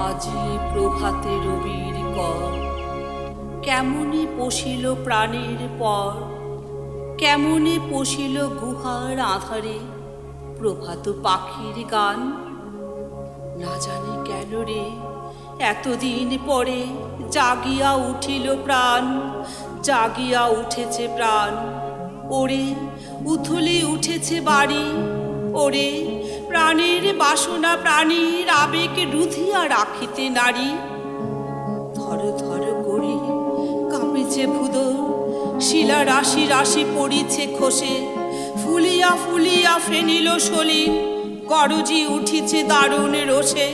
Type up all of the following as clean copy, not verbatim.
আজি প্রভাতে রবির কর, কেমনে পশিল প্রাণের পর, কেমনে পশিল গুহার আধারে প্রভাত পাখির গান। না জানি কেন রে এতদিন পরে জাগিয়া উঠিল প্রাণ, জাগিয়া উঠেছে প্রাণ। ওরে উথলি উঠেছে বাড়ি, ওরে প্রাণের বাসনা প্রাণীর আবেগ রুধিয়া রাখিতে নারী। ধর ধর করি কাঁপিছে ভুদর, শিলা রাশি রাশি পড়িছে খসে, ফুলিয়া ফুলিয়া ফেনিল সলিল, গরজি উঠিছে দারুণ রোষে।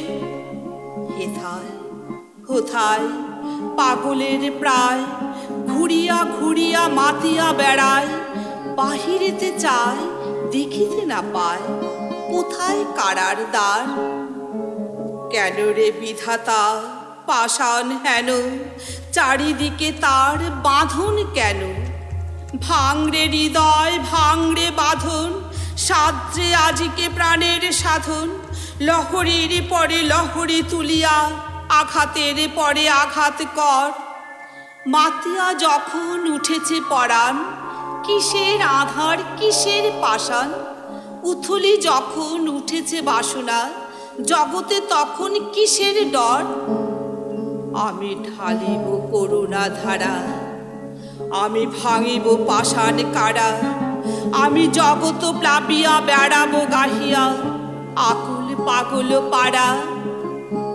হেথায় হোথায় পাগলের প্রায়, ঘুরিয়া ঘুরিয়া মাতিয়া বেড়ায়, বাহিরেতে চায় দেখিতে না পায়, কোথায় কারার দ্বার। কেন রে বিধাতা পাষাণ হেন, চারিদিকে তার বাঁধন কেন? ভাঙরে হৃদয় ভাঙরে বাঁধন, সাদ্রে আজিকে প্রাণের সাধন। লহরীর পরে লহরী তুলিয়া, আঘাতের পরে আঘাত কর। মাতিয়া যখন উঠেছে পরাণ, কিসের আধার কিসের পাষাণ। উথলি যখন উঠেছে বাসনা, জগতে তখন কিসের ডর। আমি ঢালিব করুণা ধারা, আমি ভাঙিব পাষাণ কারা। আমি জগত প্লাবিয়া বেড়াবো গাহিয়া, আকুল পাগল পাড়া।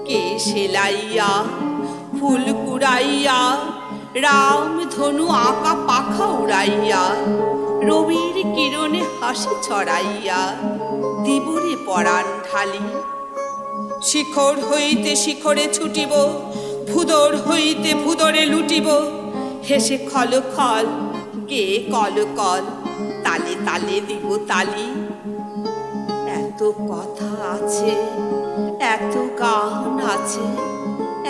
কে সেলাইয়া ফুল কুড়াইয়া, রাম ধনু আঁকা পাখা উড়াইয়া, রবির কিরণে হাসি ছড়াইয়া দিবরে পরাণ ঢালি। শিখর হইতে শিখরে ছুটিব, ভুদর হইতে ভুদরে লুটিব। হেসে খল খল গে কল কল, তালে তালে দিব তালি। এত কথা আছে, এত গান আছে,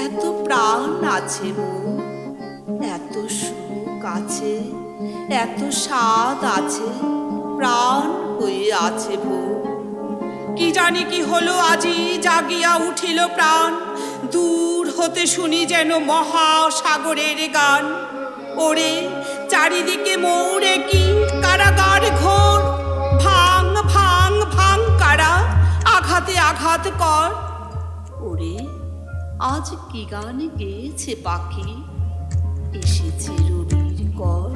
এত প্রাণ আছে মোর, এত সুখ আছে, এত স্বাদ আছে, প্রাণ হয়ে আছে ভোর। কি জানি কি হলো আজি জাগিয়া উঠিল প্রাণ, দূর হতে শুনি যেন মহাসাগরের গান। ওরে চারিদিকে মোরে কি কারাগার ঘোর, ভাঙ ভাঙ ভাঙ কারা, আঘাতে আঘাত কর। ওরে আজ কি গান গেয়েছে পাখি, এসেছে রবির কর।